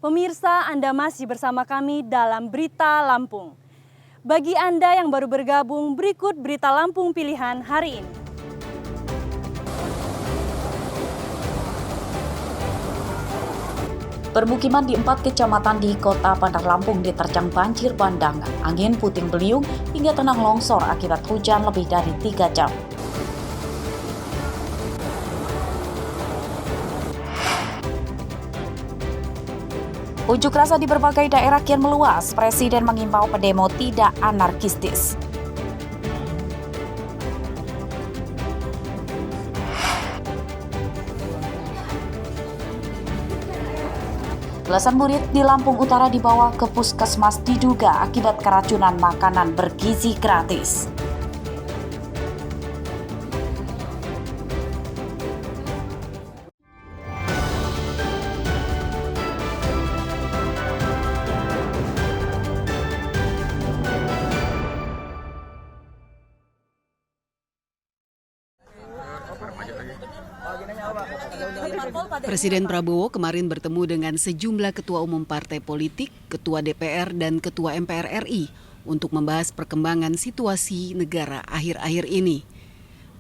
Pemirsa, Anda masih bersama kami dalam Berita Lampung. Bagi Anda yang baru bergabung, berikut Berita Lampung pilihan hari ini. Permukiman di 4 kecamatan di Kota Bandar Lampung diterjang banjir bandang, angin puting beliung hingga tanah longsor akibat hujan lebih dari 3 jam. Unjuk rasa di berbagai daerah kian meluas, Presiden mengimbau pendemo tidak anarkistis. Belasan murid di Lampung Utara dibawa ke puskesmas diduga akibat keracunan makanan bergizi gratis. Presiden Prabowo kemarin bertemu dengan sejumlah ketua umum partai politik, ketua DPR, dan ketua MPR RI untuk membahas perkembangan situasi negara akhir-akhir ini.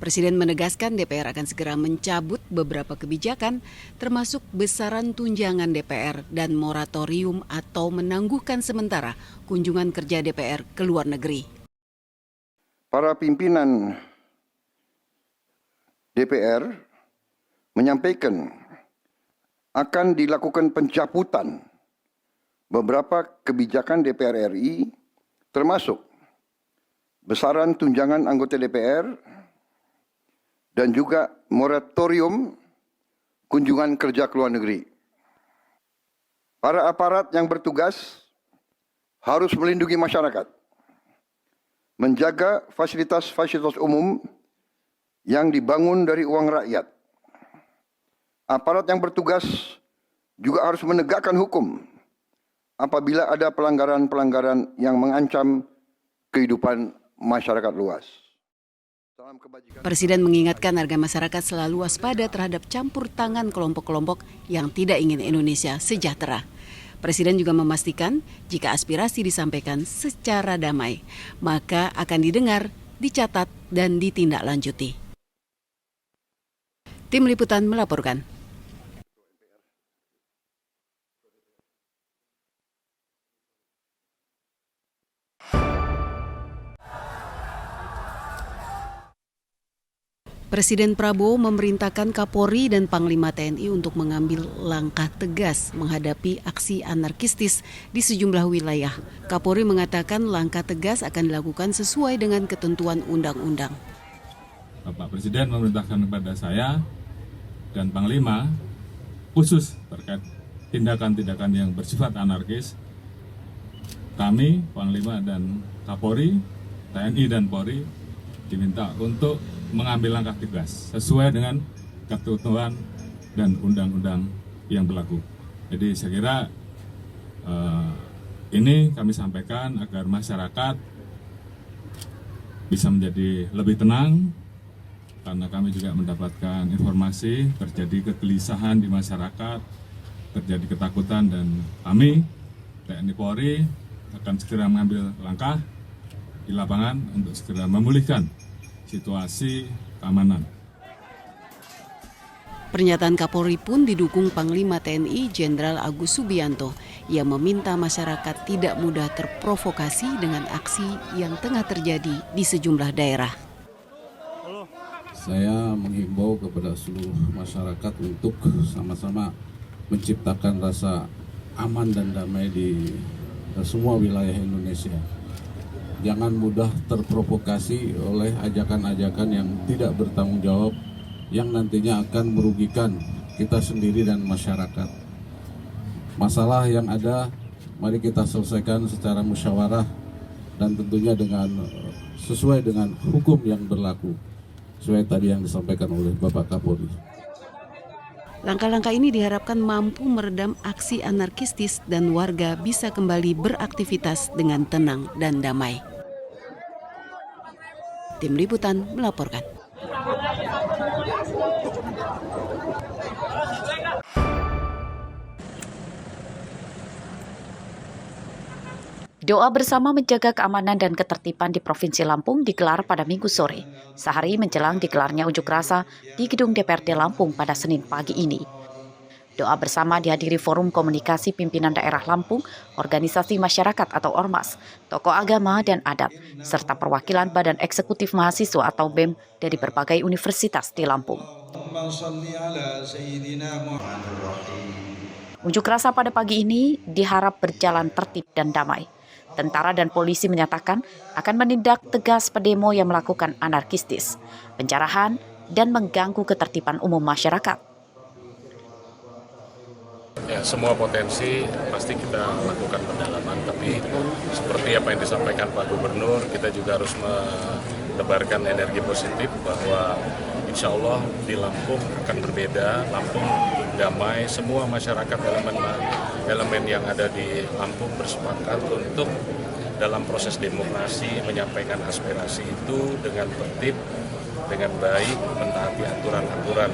Presiden menegaskan DPR akan segera mencabut beberapa kebijakan, termasuk besaran tunjangan DPR dan moratorium atau menangguhkan sementara kunjungan kerja DPR ke luar negeri. Para pimpinan DPR menyampaikan akan dilakukan pencabutan beberapa kebijakan DPR RI, termasuk besaran tunjangan anggota DPR dan juga moratorium kunjungan kerja ke luar negeri. Para aparat yang bertugas harus melindungi masyarakat, menjaga fasilitas-fasilitas umum yang dibangun dari uang rakyat. Aparat yang bertugas juga harus menegakkan hukum apabila ada pelanggaran-pelanggaran yang mengancam kehidupan masyarakat luas. Presiden mengingatkan agar masyarakat selalu waspada terhadap campur tangan kelompok-kelompok yang tidak ingin Indonesia sejahtera. Presiden juga memastikan jika aspirasi disampaikan secara damai, maka akan didengar, dicatat, dan ditindaklanjuti. Tim Liputan melaporkan. Presiden Prabowo memerintahkan Kapolri dan Panglima TNI untuk mengambil langkah tegas menghadapi aksi anarkistis di sejumlah wilayah. Kapolri mengatakan langkah tegas akan dilakukan sesuai dengan ketentuan undang-undang. Bapak Presiden memerintahkan kepada saya dan Panglima khusus terkait tindakan-tindakan yang bersifat anarkis. Kami, Panglima dan Kapolri, TNI dan Polri diminta untuk mengambil langkah tegas sesuai dengan ketentuan dan undang-undang yang berlaku. Jadi saya kira ini kami sampaikan agar masyarakat bisa menjadi lebih tenang, karena kami juga mendapatkan informasi terjadi kegelisahan di masyarakat, terjadi ketakutan, dan kami TNI Polri akan segera mengambil langkah di lapangan untuk segera memulihkan situasi keamanan. Pernyataan Kapolri pun didukung Panglima TNI Jenderal Agus Subianto yang meminta masyarakat tidak mudah terprovokasi dengan aksi yang tengah terjadi di sejumlah daerah. Saya menghimbau kepada seluruh masyarakat untuk sama-sama menciptakan rasa aman dan damai di semua wilayah Indonesia. Jangan mudah terprovokasi oleh ajakan-ajakan yang tidak bertanggung jawab, yang nantinya akan merugikan kita sendiri dan masyarakat. Masalah yang ada, mari kita selesaikan secara musyawarah dan tentunya sesuai dengan hukum yang berlaku, sesuai tadi yang disampaikan oleh Bapak Kapolri. Langkah-langkah ini diharapkan mampu meredam aksi anarkistis dan warga bisa kembali beraktivitas dengan tenang dan damai. Tim Liputan melaporkan. Doa bersama menjaga keamanan dan ketertiban di Provinsi Lampung digelar pada Minggu sore, sehari menjelang digelarnya unjuk rasa di gedung DPRD Lampung pada Senin pagi ini. Doa bersama dihadiri Forum Komunikasi Pimpinan Daerah Lampung, organisasi masyarakat atau Ormas, tokoh agama dan adat, serta perwakilan Badan Eksekutif Mahasiswa atau BEM dari berbagai universitas di Lampung. Unjuk rasa pada pagi ini diharap berjalan tertib dan damai. Tentara dan polisi menyatakan akan menindak tegas pendemo yang melakukan anarkistis, penjarahan, dan mengganggu ketertiban umum masyarakat. Ya, semua potensi pasti kita lakukan pendalaman, tapi seperti apa yang disampaikan Pak Gubernur, kita juga harus menebarkan energi positif bahwa insya Allah di Lampung akan berbeda. Lampung damai, semua masyarakat elemen yang ada di Lampung bersepakat untuk dalam proses demokrasi menyampaikan aspirasi itu dengan tertib, dengan baik, mentaati aturan-aturan.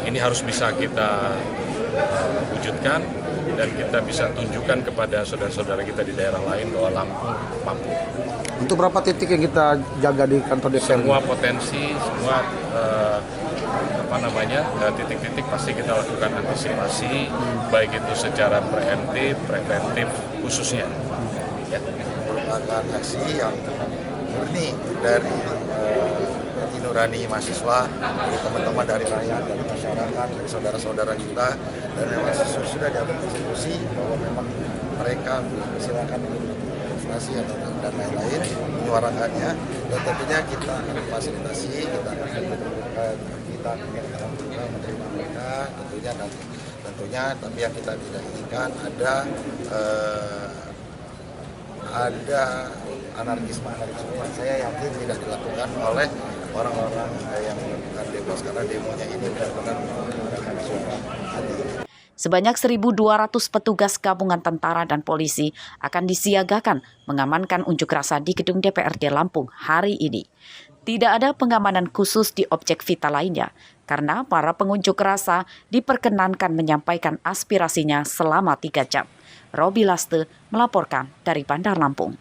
Ini harus bisa kita wujudkan dan kita bisa tunjukkan kepada saudara-saudara kita di daerah lain bahwa Lampung mampu. Untuk berapa titik yang kita jaga di kantor DPR? Semua potensi, semua titik-titik pasti kita lakukan antisipasi, baik itu secara preventif khususnya. Ya. Merupakan aksi yang murni dari nurani mahasiswa, dari teman-teman dari rakyat, dari masyarakat, dari saudara-saudara kita, dan memang sudah diatur konstitusi bahwa memang mereka silakan demonstrasi dan lain-lain, menyuarakannya, dan tentunya kita akan fasilitasi, kita akan menerima mereka, tentunya, tapi yang kita tidak inginkan ada anarkisme yang saya yakin tidak dilakukan oleh orang-orang yang melakukan demo, karena demonya ini benar-benar menggunakan suara hati. Sebanyak 1.200 petugas gabungan tentara dan polisi akan disiagakan mengamankan unjuk rasa di gedung DPRD Lampung hari ini. Tidak ada pengamanan khusus di objek vital lainnya, karena para pengunjuk rasa diperkenankan menyampaikan aspirasinya selama 3 jam. Robi Laste melaporkan dari Bandar Lampung.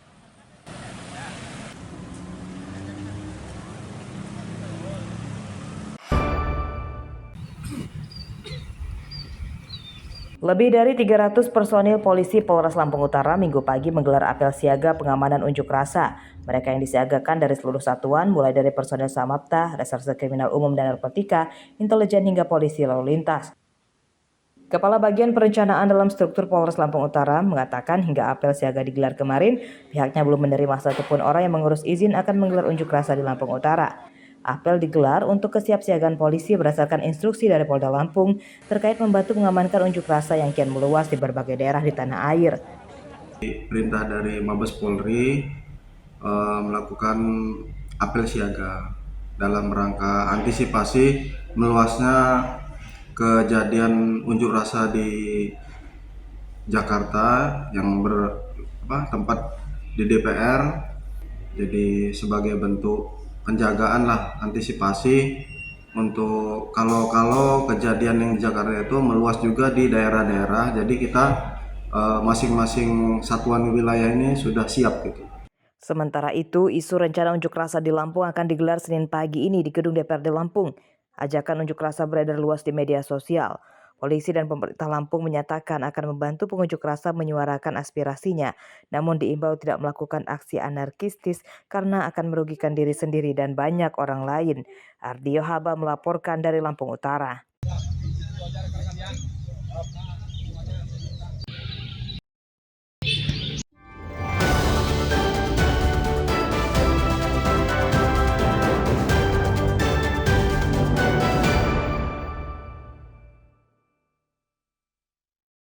Lebih dari 300 personil polisi Polres Lampung Utara Minggu pagi menggelar apel siaga pengamanan unjuk rasa. Mereka yang disiagakan dari seluruh satuan, mulai dari personil Samapta, Reserse Kriminal Umum dan Narkotika, intelijen hingga polisi lalu lintas. Kepala Bagian Perencanaan dalam struktur Polres Lampung Utara mengatakan hingga apel siaga digelar kemarin, pihaknya belum menerima satupun orang yang mengurus izin akan menggelar unjuk rasa di Lampung Utara. Apel digelar untuk kesiapsiagaan polisi berdasarkan instruksi dari Polda Lampung terkait membantu mengamankan unjuk rasa yang kian meluas di berbagai daerah di tanah air. Perintah dari Mabes Polri melakukan apel siaga dalam rangka antisipasi meluasnya kejadian unjuk rasa di Jakarta yang bertempat di DPR. Jadi sebagai bentuk penjagaan lah, antisipasi untuk kalau kejadian yang di Jakarta itu meluas juga di daerah-daerah. Jadi kita masing-masing satuan wilayah ini sudah siap gitu. Sementara itu, isu rencana unjuk rasa di Lampung akan digelar Senin pagi ini di gedung DPRD Lampung. Ajakan unjuk rasa beredar luas di media sosial. Polisi dan pemerintah Lampung menyatakan akan membantu pengunjuk rasa menyuarakan aspirasinya, namun diimbau tidak melakukan aksi anarkistis karena akan merugikan diri sendiri dan banyak orang lain. Ardio Haba melaporkan dari Lampung Utara.